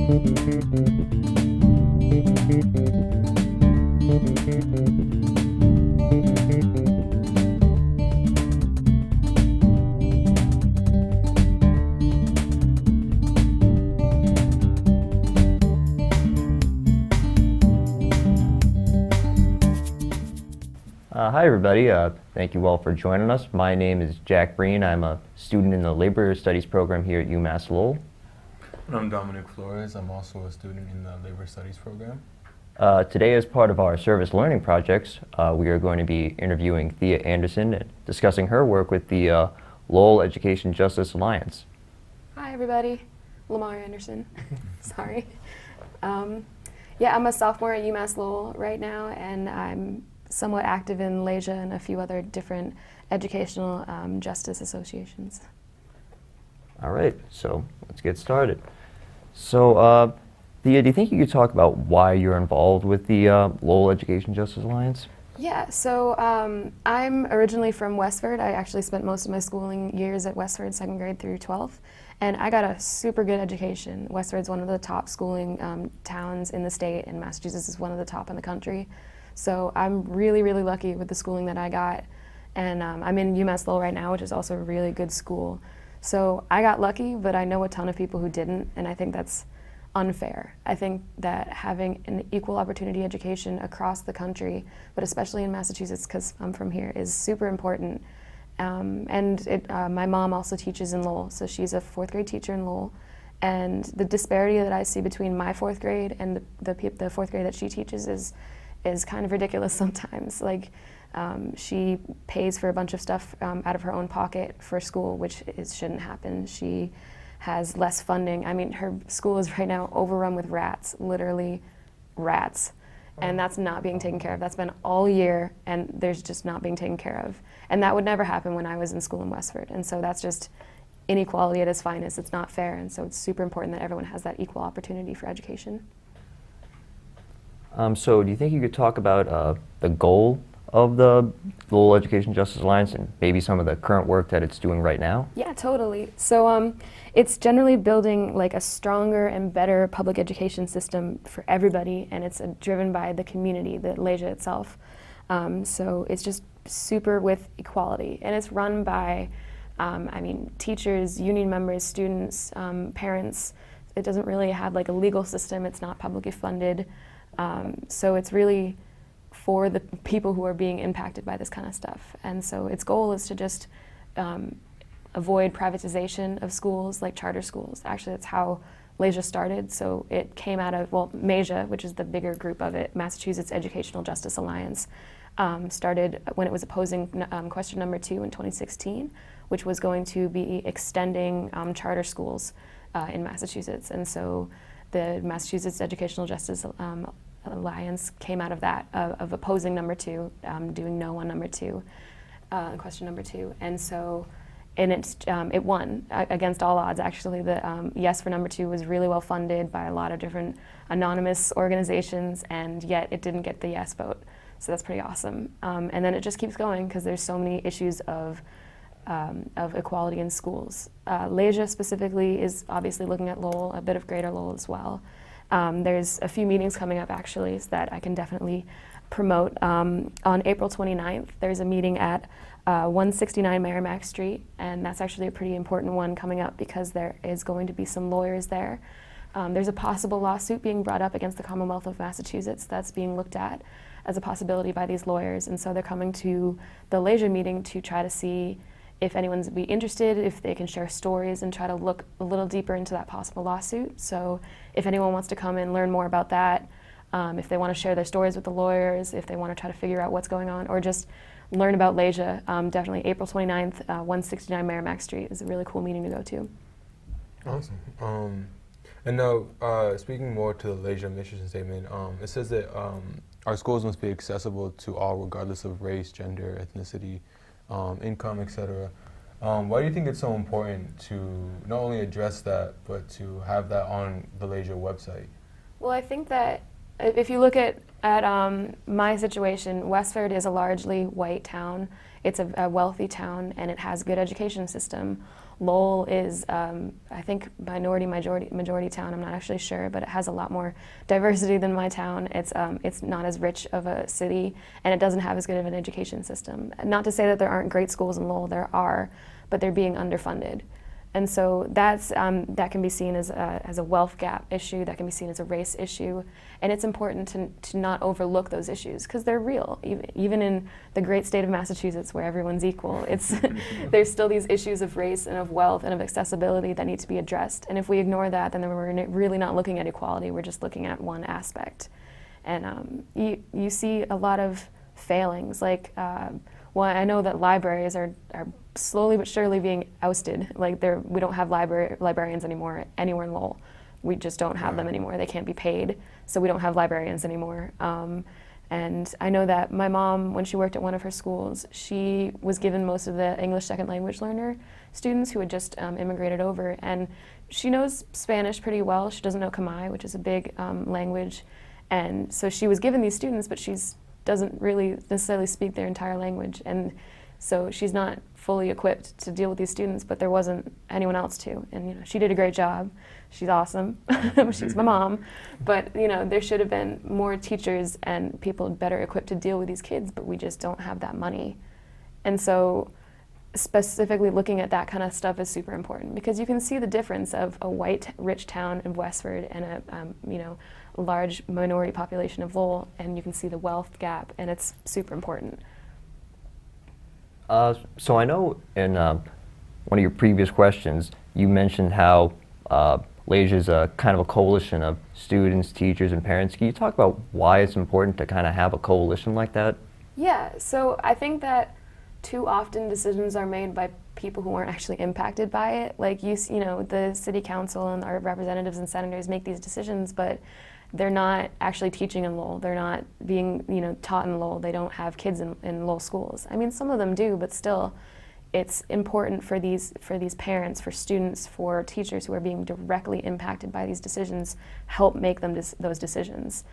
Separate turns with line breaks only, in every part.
Hi everybody, thank you all for joining us. My name is Jack Breen. I'm a student in the Labor Studies program here at UMass Lowell.
And I'm Dominic Flores. I'm also a student in the Labor Studies program.
Today, as part of our service learning projects, we are going to be interviewing Thea Anderson and discussing her work with the Lowell Education Justice Alliance.
Hi everybody, Lamarre Anderson. Sorry. Yeah, I'm a sophomore at UMass Lowell right now, and I'm somewhat active in LEJA and a few other different educational justice associations.
All right, so let's get started. So, Thea, do you think you could talk about why you're involved with the Lowell Education Justice Alliance?
Yeah, so I'm originally from Westford. I actually spent most of my schooling years at Westford, 2nd grade through 12th, and I got a super good education. Westford's one of the top schooling towns in the state, and Massachusetts is one of the top in the country. So I'm really, really lucky with the schooling that I got, and I'm in UMass Lowell right now, which is also a really good school. So I got lucky, but I know a ton of people who didn't, and I think that's unfair. I think that having an equal opportunity education across the country, but especially in Massachusetts, because I'm from here, is super important. My mom also teaches in Lowell, so she's a 4th grade teacher in Lowell. And the disparity that I see between my 4th grade and the 4th grade that she teaches is kind of ridiculous sometimes. Like, she pays for a bunch of stuff out of her own pocket for school, which shouldn't happen. She has less funding. I mean, her school is right now overrun with rats, literally rats. And that's not being taken care of. That's been all year, and there's just not being taken care of. And that would never happen when I was in school in Westford. And so that's just inequality at its finest. It's not fair, and so it's super important that everyone has that equal opportunity for education.
So do you think you could talk about the goal of the Lowell Education Justice Alliance and maybe some of the current work that it's doing right now?
Yeah, totally. So it's generally building like a stronger and better public education system for everybody, and it's driven by the community, the LEJA itself. So it's just super with equality, and it's run by, teachers, union members, students, parents. It doesn't really have like a legal system. It's not publicly funded. So it's really for the people who are being impacted by this kind of stuff. And so its goal is to just avoid privatization of schools like charter schools. Actually, that's how LEJA started. So it came out of, MAJA, which is the bigger group of it, Massachusetts Educational Justice Alliance, started when it was opposing question number 2 in 2016, which was going to be extending charter schools in Massachusetts. And so the Massachusetts Educational Justice Alliance came out of that, of opposing number 2, doing no on number 2, question number 2. And so, it won against all odds, actually. The yes for number 2 was really well funded by a lot of different anonymous organizations, and yet it didn't get the yes vote. So that's pretty awesome. And then it just keeps going because there's so many issues of equality in schools. LEJA specifically is obviously looking at Lowell, a bit of Greater Lowell as well. There's a few meetings coming up actually that I can definitely promote. On April 29th, there's a meeting at 169 Merrimack Street, and that's actually a pretty important one coming up because there is going to be some lawyers there. There's a possible lawsuit being brought up against the Commonwealth of Massachusetts that's being looked at as a possibility by these lawyers, and so they're coming to the LEJA meeting to try to see if anyone's be interested, if they can share stories and try to look a little deeper into that possible lawsuit. So if anyone wants to come and learn more about that, if they want to share their stories with the lawyers, if they want to try to figure out what's going on, or just learn about LEJA, definitely April 29th, 169 Merrimack Street is a really cool meeting to go to.
Awesome. And now, speaking more to the LEJA mission statement, it says that our schools must be accessible to all regardless of race, gender, ethnicity, income, etc. Why do you think it's so important to not only address that, but to have that on the LEJA website?
Well, I think that if you look at my situation, Westford is a largely white town. It's a wealthy town, and it has a good education system. Lowell is, I think, majority town. I'm not actually sure, but it has a lot more diversity than my town. It's not as rich of a city, and it doesn't have as good of an education system. Not to say that there aren't great schools in Lowell, there are, but they're being underfunded. And so that can be seen as a wealth gap issue, that can be seen as a race issue, and it's important to not overlook those issues because they're real. Even in the great state of Massachusetts where everyone's equal, there's still these issues of race and of wealth and of accessibility that need to be addressed. And if we ignore that, then we're really not looking at equality, we're just looking at one aspect. And you see a lot of failings, like, well, I know that libraries are slowly but surely being ousted. Like we don't have librarians anymore anywhere in Lowell. We just don't have them anymore. They can't be paid, so we don't have librarians anymore. And I know that my mom, when she worked at one of her schools, she was given most of the English second language learner students who had just immigrated over, and she knows Spanish pretty well. She doesn't know Khmer, which is a big language, and so she was given these students, but doesn't really necessarily speak their entire language, and so she's not fully equipped to deal with these students, but there wasn't anyone else to, and she did a great job. She's awesome. She's my mom, but there should have been more teachers and people better equipped to deal with these kids, but we just don't have that money. And so specifically looking at that kind of stuff is super important because you can see the difference of a white rich town of Westford and a large minority population of Lowell, and you can see the wealth gap, and it's super important.
So I know in one of your previous questions, you mentioned how LASIA is a kind of a coalition of students, teachers, and parents. Can you talk about why it's important to kind of have a coalition like that?
Yeah, so I think that too often decisions are made by people who aren't actually impacted by it. Like the city council and our representatives and senators make these decisions, but they're not actually teaching in Lowell. They're not being taught in Lowell. They don't have kids in Lowell schools. I mean, some of them do, but still, it's important for these parents, for students, for teachers who are being directly impacted by these decisions, help make them those decisions.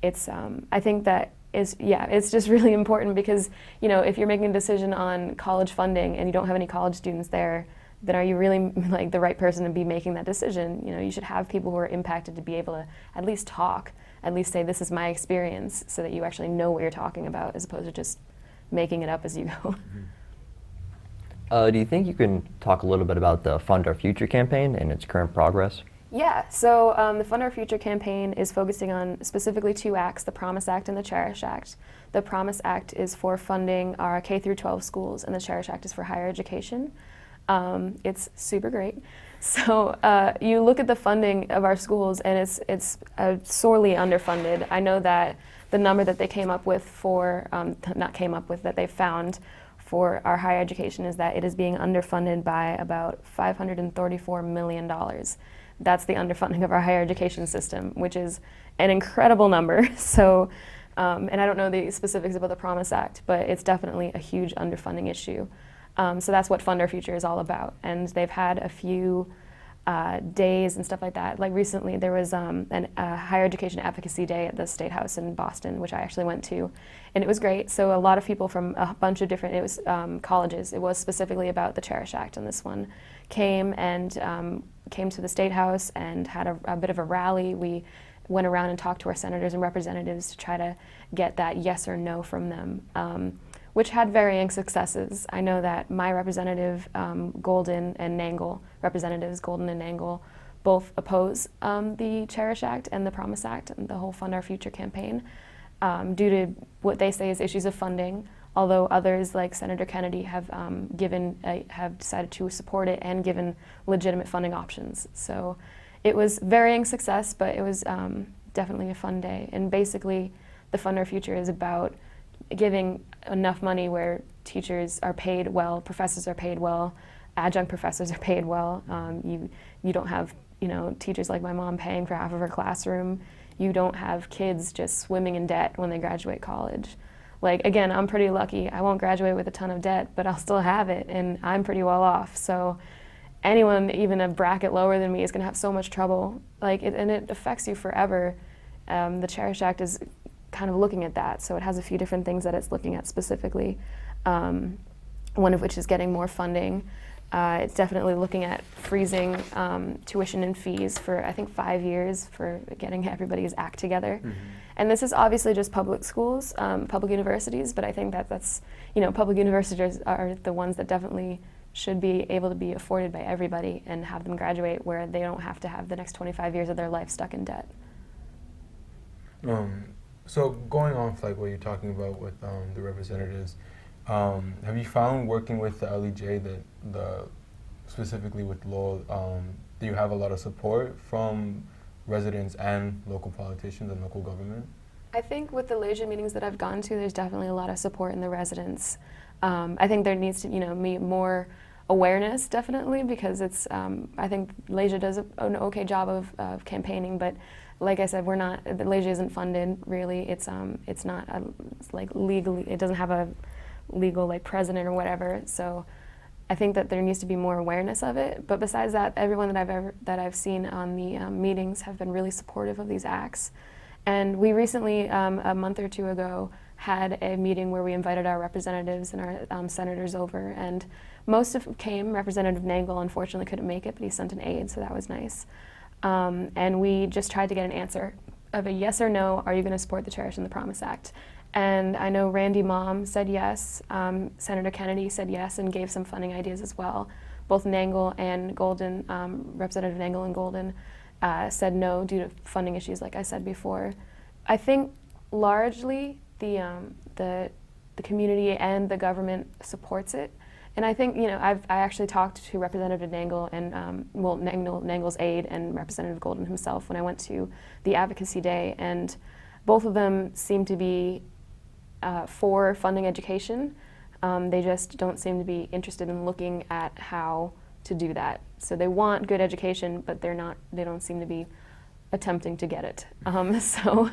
It's I think that it's just really important because if you're making a decision on college funding and you don't have any college students there, then are you really like the right person to be making that decision? You should have people who are impacted to be able to at least talk, at least say this is my experience, so that you actually know what you're talking about, as opposed to just making it up as you go.
Do you think you can talk a little bit about the Fund Our Future campaign and its current progress?
Yeah, so the Fund Our Future campaign is focusing on specifically two acts, the Promise Act and the Cherish Act. The Promise Act is for funding our K-12 schools, and the Cherish Act is for higher education. It's super great. So you look at the funding of our schools, and it's sorely underfunded. I know that the number that they came up with that they found for our higher education is that it is being underfunded by about $534 million. That's the underfunding of our higher education system, which is an incredible number. So, and I don't know the specifics about the Promise Act, but it's definitely a huge underfunding issue. So that's what Fund Our Future is all about. And they've had a few days and stuff like that. Like recently there was a higher education advocacy day at the State House in Boston, which I actually went to, and it was great. So a lot of people from a bunch of different, colleges. It was specifically about the Cherish Act, and this one came to the State House and had a bit of a rally. We went around and talked to our senators and representatives to try to get that yes or no from them. Which had varying successes. I know that my representative, Golden and Nangle, representatives Golden and Nangle, both oppose the Cherish Act and the Promise Act and the whole Fund Our Future campaign due to what they say is issues of funding, although others like Senator Kennedy have decided to support it and given legitimate funding options. So it was varying success, but it was definitely a fun day. And basically, the Fund Our Future is about giving enough money where teachers are paid well, professors are paid well, adjunct professors are paid well. You don't have teachers like my mom paying for half of her classroom. You don't have kids just swimming in debt when they graduate college. Like, again, I'm pretty lucky. I won't graduate with a ton of debt, but I'll still have it, and I'm pretty well off. So anyone even a bracket lower than me is going to have so much trouble. And it affects you forever. The Cherish Act is kind of looking at that. So it has a few different things that it's looking at specifically, one of which is getting more funding It's definitely looking at freezing tuition and fees for, I think, 5 years for getting everybody's act together. And this is obviously just public schools, public universities, but I think that's, public universities are the ones that definitely should be able to be afforded by everybody and have them graduate where they don't have to have the next 25 years of their life stuck in debt.
So going off like what you're talking about with the representatives, have you found working with the LEJ that specifically with Lowell, do you have a lot of support from residents and local politicians and local government?
I think with the LEJ meetings that I've gone to, there's definitely a lot of support in the residents. I think there needs to be more awareness, definitely, because it's, I think LEJ does an okay job of campaigning, but like I said, the LEJ isn't funded, really. It's not, it's like legally, it doesn't have a legal like president or whatever, so I think that there needs to be more awareness of it. But besides that, everyone that I've seen on the meetings have been really supportive of these acts. And we recently, a month or two ago, had a meeting where we invited our representatives and our senators over, and most of them came. Representative Nangle unfortunately couldn't make it, but he sent an aide, so that was nice. And we just tried to get an answer of a yes or no, are you going to support the Cherish and the Promise Act? And I know Randy Mom said yes, Senator Kennedy said yes and gave some funding ideas as well. Both Nangle and Golden, Representative Nangle and Golden said no due to funding issues, like I said before. I think largely the community and the government supports it. And I think, I actually talked to Representative Nangle and, Nangle's aide and Representative Golden himself when I went to the Advocacy Day, and both of them seem to be for funding education. They just don't seem to be interested in looking at how to do that. So they want good education, but they don't seem to be attempting to get it. So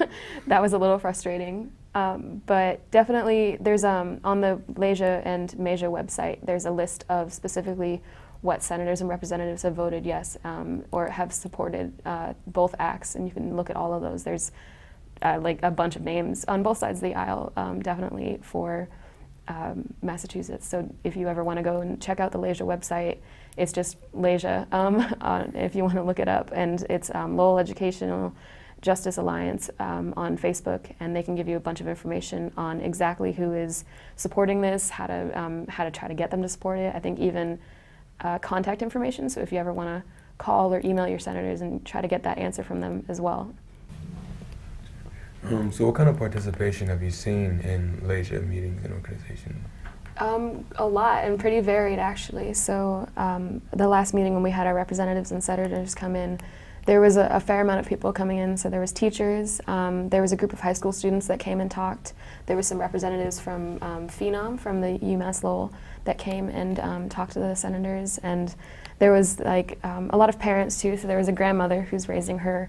that was a little frustrating. But definitely there's, on the LEJ and MEJA website, there's a list of specifically what senators and representatives have voted yes or have supported both acts, and you can look at all of those. There's like a bunch of names on both sides of the aisle, definitely for Massachusetts. So if you ever want to go and check out the LEJA website, it's just LEJA if you want to look it up, and it's Lowell Education Justice Alliance on Facebook, and they can give you a bunch of information on exactly who is supporting this, how to try to get them to support it. I think even contact information, so if you ever want to call or email your senators and try to get that answer from them as well.
So what kind of participation have you seen in LEJA meetings and organizations?
A lot, and pretty varied, actually. So the last meeting when we had our representatives and senators come in, there was a fair amount of people coming in. So there was teachers, there was a group of high school students that came and talked. There was some representatives from Phenom, from the UMass Lowell, that came and talked to the senators. And there was like a lot of parents too. So there was a grandmother who's raising her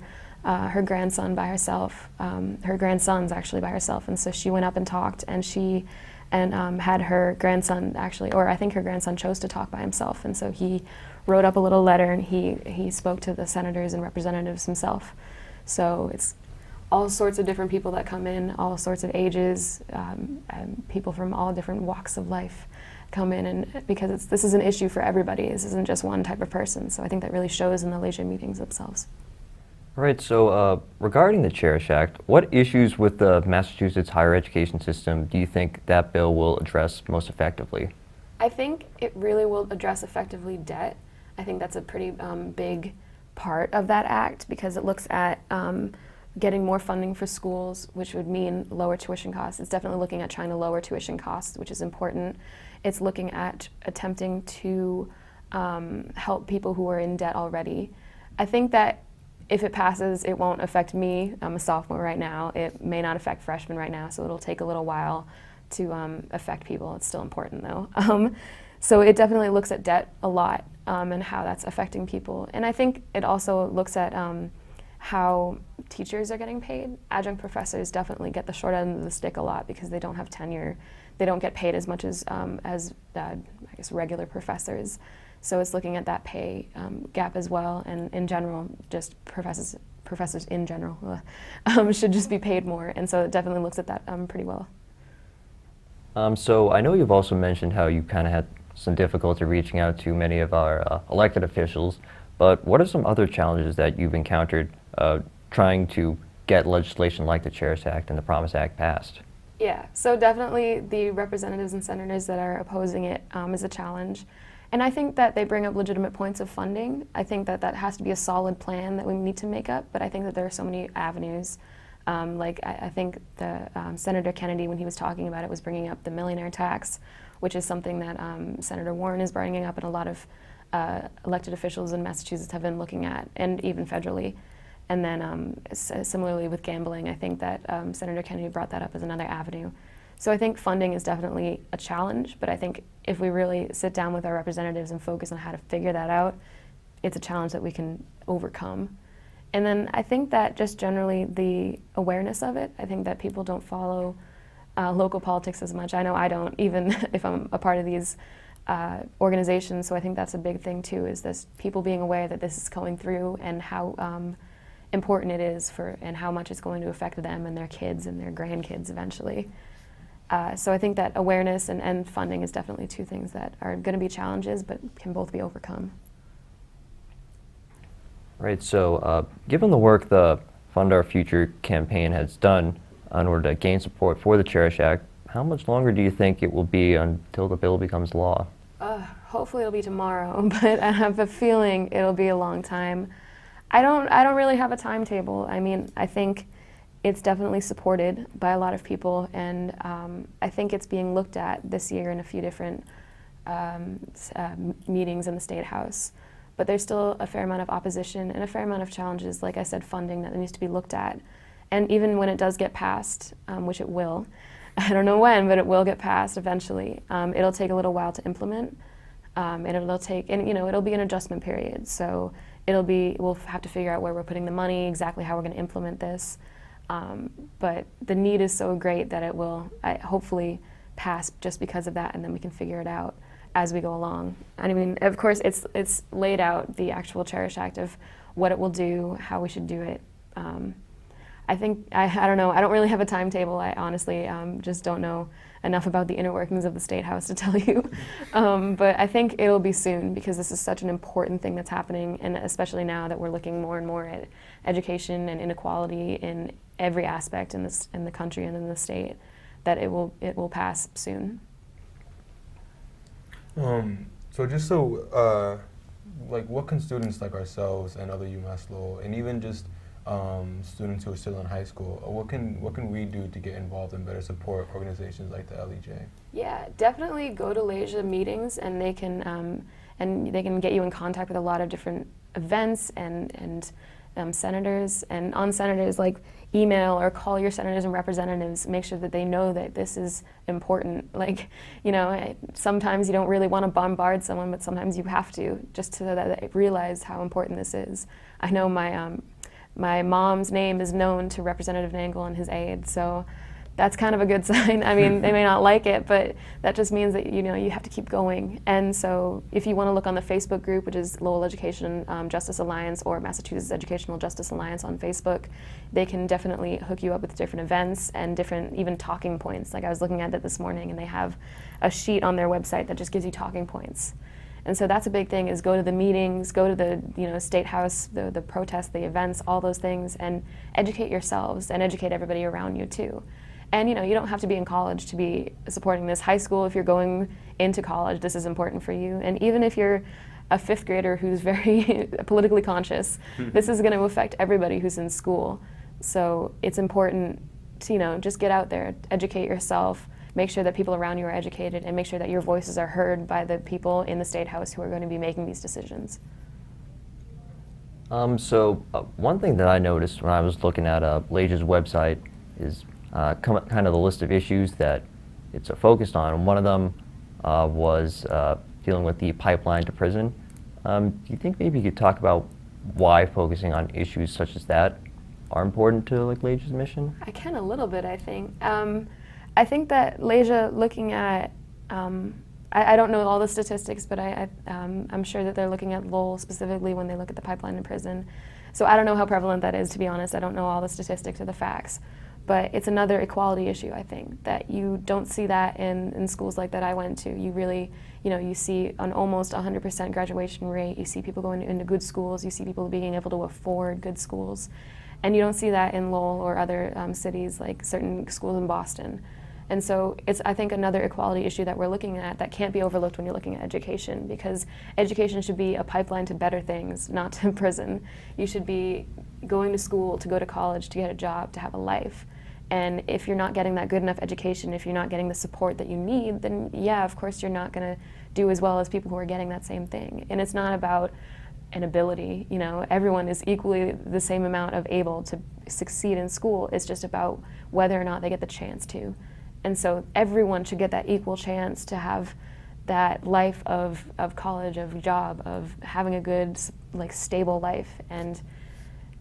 grandson by herself, her grandsons actually by herself. And so she went up and talked, and she had her grandson actually, or I think her grandson chose to talk by himself, and so he wrote up a little letter and he spoke to the senators and representatives himself. So it's all sorts of different people that come in, all sorts of ages, and people from all different walks of life come in, and because this is an issue for everybody. This isn't just one type of person, so I think that really shows in the LEJA meetings themselves.
All right, so regarding the Cherish Act, what issues with the Massachusetts higher education system do you think that bill will address most effectively?
I think it really will address effectively debt. I think that's a pretty big part of that act, because it looks at getting more funding for schools, which would mean lower tuition costs. It's definitely looking at trying to lower tuition costs, which is important. It's looking at attempting to help people who are in debt already. I think that if it passes, it won't affect me. I'm a sophomore right now. It may not affect freshmen right now, so it'll take a little while to affect people. It's still important though. So it definitely looks at debt a lot and how that's affecting people. And I think it also looks at how teachers are getting paid. Adjunct professors definitely get the short end of the stick a lot because they don't have tenure. They don't get paid as much as I guess regular professors. So it's looking at that pay gap as well, and in general, just professors in general should just be paid more, and so it definitely looks at that pretty well.
So I know you've also mentioned how you kind of had some difficulty reaching out to many of our elected officials, but what are some other challenges that you've encountered trying to get legislation like the CHERISH Act and the Promise Act passed?
Yeah, so definitely the representatives and senators that are opposing it is a challenge. And I think that they bring up legitimate points of funding. I think that that has to be a solid plan that we need to make up, but I think that there are so many avenues. I think the Senator Kennedy, when he was talking about it, was bringing up the millionaire tax, which is something that Senator Warren is bringing up and a lot of elected officials in Massachusetts have been looking at, and even federally. And then similarly with gambling, I think that Senator Kennedy brought that up as another avenue. So I think funding is definitely a challenge, but I think if we really sit down with our representatives and focus on how to figure that out, it's a challenge that we can overcome. And then I think that just generally the awareness of it, I think that people don't follow local politics as much. I know I don't, even if I'm a part of these organizations, so I think that's a big thing too, is this people being aware that this is going through and how important it is and how much it's going to affect them and their kids and their grandkids eventually. So I think that awareness and funding is definitely two things that are going to be challenges, but can both be overcome.
Right, so given the work the Fund Our Future campaign has done in order to gain support for the CHERISH Act, how much longer do you think it will be until the bill becomes law?
Hopefully it'll be tomorrow, but I have a feeling it'll be a long time. I don't really have a timetable. I mean, I think it's definitely supported by a lot of people, and I think it's being looked at this year in a few different meetings in the State House. But there's still a fair amount of opposition and a fair amount of challenges, like I said, funding that needs to be looked at. And even when it does get passed, which it will, I don't know when, but it will get passed eventually, it'll take a little while to implement, and it'll be an adjustment period. So we'll have to figure out where we're putting the money, exactly how we're going to implement this. But the need is so great that it will hopefully pass just because of that, and then we can figure it out as we go along. I mean, of course, it's laid out, the actual CHERISH Act, of what it will do, how we should do it. I think, I don't know, I don't really have a timetable. I honestly just don't know enough about the inner workings of the State House to tell you. But I think it'll be soon, because this is such an important thing that's happening, and especially now that we're looking more and more at education and inequality in every aspect in the country and in the state, that it will pass soon.
What can students like ourselves and other UMass Lowell, and even just students who are still in high school, what can we do to get involved and better support organizations like the LEJ? Yeah,
definitely go to LEJ meetings, and they can get you in contact with a lot of different events and senators, and on senators, like, email or call your senators and representatives, make sure that they know that this is important. Like, sometimes you don't really want to bombard someone, but sometimes you have to, just so that they realize how important this is. I know my mom's name is known to Representative Nangle and his aide, so that's kind of a good sign. I mean, they may not like it, but that just means that you have to keep going. And so if you want to look on the Facebook group, which is Lowell Education Justice Alliance, or Massachusetts Educational Justice Alliance on Facebook, they can definitely hook you up with different events and different even talking points. Like, I was looking at it this morning, and they have a sheet on their website that just gives you talking points. And so that's a big thing, is go to the meetings, go to the State House, the protests, the events, all those things, and educate yourselves and educate everybody around you too. And you don't have to be in college to be supporting this. High school, if you're going into college, this is important for you. And even if you're a fifth grader who's very politically conscious, this is going to affect everybody who's in school. So it's important to, just get out there, educate yourself, make sure that people around you are educated, and make sure that your voices are heard by the people in the State House who are going to be making these decisions.
One thing that I noticed when I was looking at LEJ's website is kind of the list of issues that it's focused on. And one of them was dealing with the pipeline to prison. Do you think maybe you could talk about why focusing on issues such as that are important to LEJ's mission?
I can a little bit, I think. I think that LEJ, looking at, I don't know all the statistics, but I'm sure that they're looking at Lowell specifically when they look at the pipeline to prison. So I don't know how prevalent that is, to be honest. I don't know all the statistics or the facts. But it's another equality issue, I think, that you don't see that in schools like that I went to. You really, you see an almost 100% graduation rate. You see people going into good schools. You see people being able to afford good schools. And you don't see that in Lowell or other cities, like certain schools in Boston. And so it's, I think, another equality issue that we're looking at that can't be overlooked when you're looking at education, because education should be a pipeline to better things, not to prison. You should be going to school, to go to college, to get a job, to have a life. And if you're not getting that good enough education, if you're not getting the support that you need, then yeah, of course you're not going to do as well as people who are getting that same thing. And it's not about an ability, everyone is equally the same amount of able to succeed in school. It's just about whether or not they get the chance to. And so everyone should get that equal chance to have that life of college, of job, of having a good, stable life. And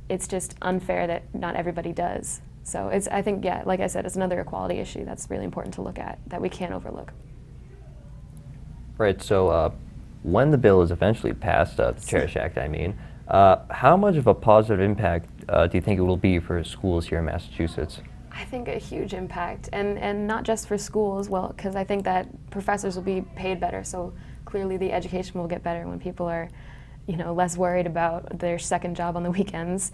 it's just unfair that not everybody does. So it's, I think, yeah, like I said, it's another equality issue that's really important to look at, that we can't overlook.
Right, so when the bill is eventually passed, the Cherish Act, I mean, how much of a positive impact do you think it will be for schools here in Massachusetts?
I think a huge impact, and not just for schools, well, because I think that professors will be paid better, so clearly the education will get better when people are, less worried about their second job on the weekends.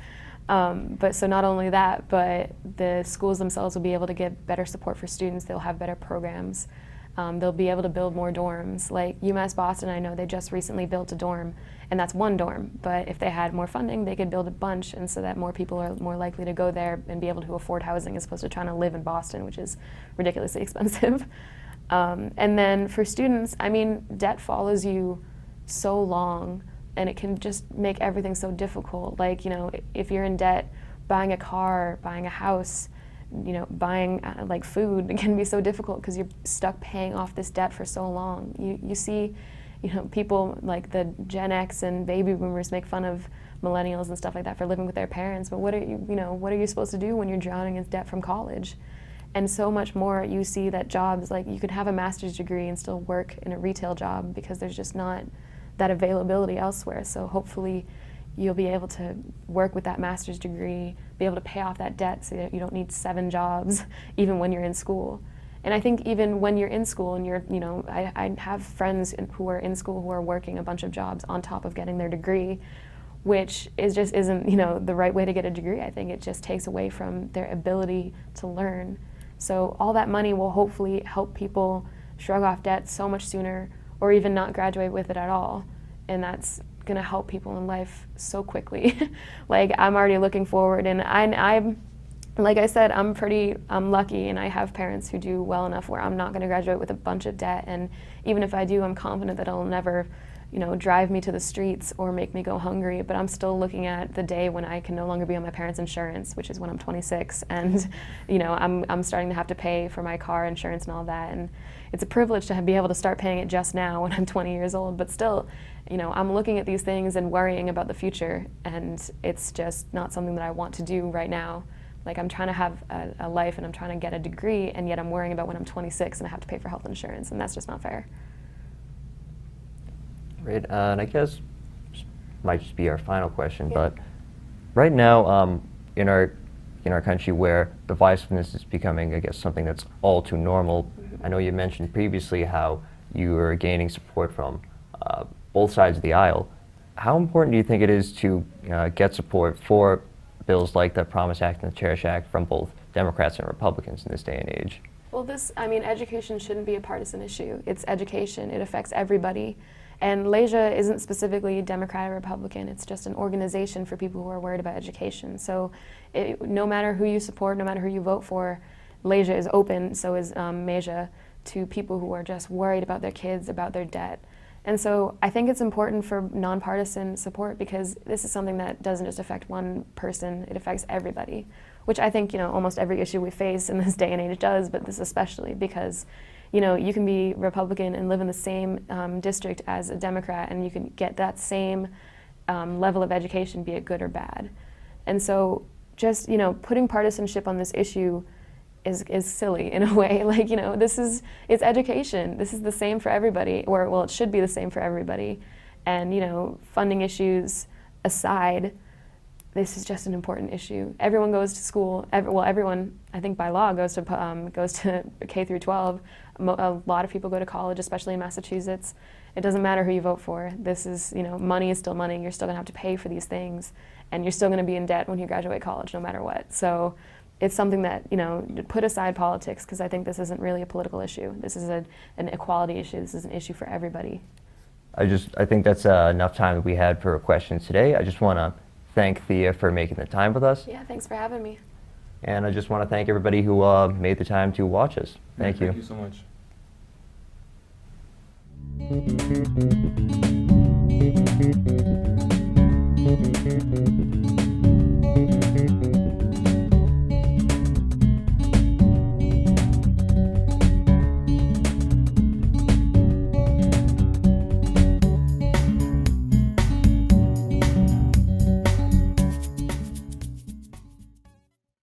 But so not only that, but the schools themselves will be able to get better support for students. They'll have better programs. They'll be able to build more dorms. Like UMass Boston, I know they just recently built a dorm, and that's one dorm. But if they had more funding, they could build a bunch, and so that more people are more likely to go there and be able to afford housing as opposed to trying to live in Boston, which is ridiculously expensive. And then for students, I mean, debt follows you so long, and it can just make everything so difficult. Like, if you're in debt, buying a car, buying a house, buying food, it can be so difficult because you're stuck paying off this debt for so long. You see, people like the Gen X and baby boomers make fun of millennials and stuff like that for living with their parents, but what are you supposed to do when you're drowning in debt from college? And so much more, you see that jobs, like you could have a master's degree and still work in a retail job because there's just not that availability elsewhere. So hopefully you'll be able to work with that master's degree, be able to pay off that debt so that you don't need 7 jobs even when you're in school. And I think even when you're in school and you're, I have friends who are in school who are working a bunch of jobs on top of getting their degree, which isn't, the right way to get a degree. I think it just takes away from their ability to learn. So all that money will hopefully help people shrug off debt so much sooner, or even not graduate with it at all. And that's gonna help people in life so quickly. Like, I'm already looking forward, and I'm like I said, I'm lucky, and I have parents who do well enough where I'm not gonna graduate with a bunch of debt, and even if I do, I'm confident that it'll never, drive me to the streets or make me go hungry. But I'm still looking at the day when I can no longer be on my parents' insurance, which is when I'm 26, and I'm starting to have to pay for my car insurance and all that. And it's a privilege to be able to start paying it just now when I'm 20 years old. But still, I'm looking at these things and worrying about the future, and it's just not something that I want to do right now. Like, I'm trying to have a life, and I'm trying to get a degree, and yet I'm worrying about when I'm 26 and I have to pay for health insurance, and that's just not fair.
Right, and I guess this might just be our final question, but right now in our country where divisiveness is becoming, I guess, something that's all too normal, I know you mentioned previously how you are gaining support from both sides of the aisle. How important do you think it is to get support for bills like the Promise Act and the Cherish Act from both Democrats and Republicans in this day and age?
Well, education shouldn't be a partisan issue. It's education. It affects everybody. And LEJA isn't specifically Democrat or Republican. It's just an organization for people who are worried about education. So no matter who you support, no matter who you vote for, LEJA is open, so is MEJA, to people who are just worried about their kids, about their debt. And so I think it's important for nonpartisan support, because this is something that doesn't just affect one person, it affects everybody, which I think, almost every issue we face in this day and age does, but this especially, because you can be Republican and live in the same district as a Democrat, and you can get that same level of education, be it good or bad. And so just, putting partisanship on this issue is silly in a way. Like, it's education. This is the same for everybody, or, well, it should be the same for everybody. And, funding issues aside, this is just an important issue. Everyone goes to school. Everyone, I think by law, goes to K through 12. A lot of people go to college, especially in Massachusetts. It doesn't matter who you vote for. This is, money is still money. You're still going to have to pay for these things, and you're still going to be in debt when you graduate college, no matter what. So it's something that, put aside politics, because I think this isn't really a political issue. This is an equality issue. This is an issue for everybody.
I think that's enough time that we had for questions today. I just want to thank Thea for making the time with us.
Yeah, thanks for having me.
And I just want to thank everybody who made the time to watch us. Thank you.
Thank you so much.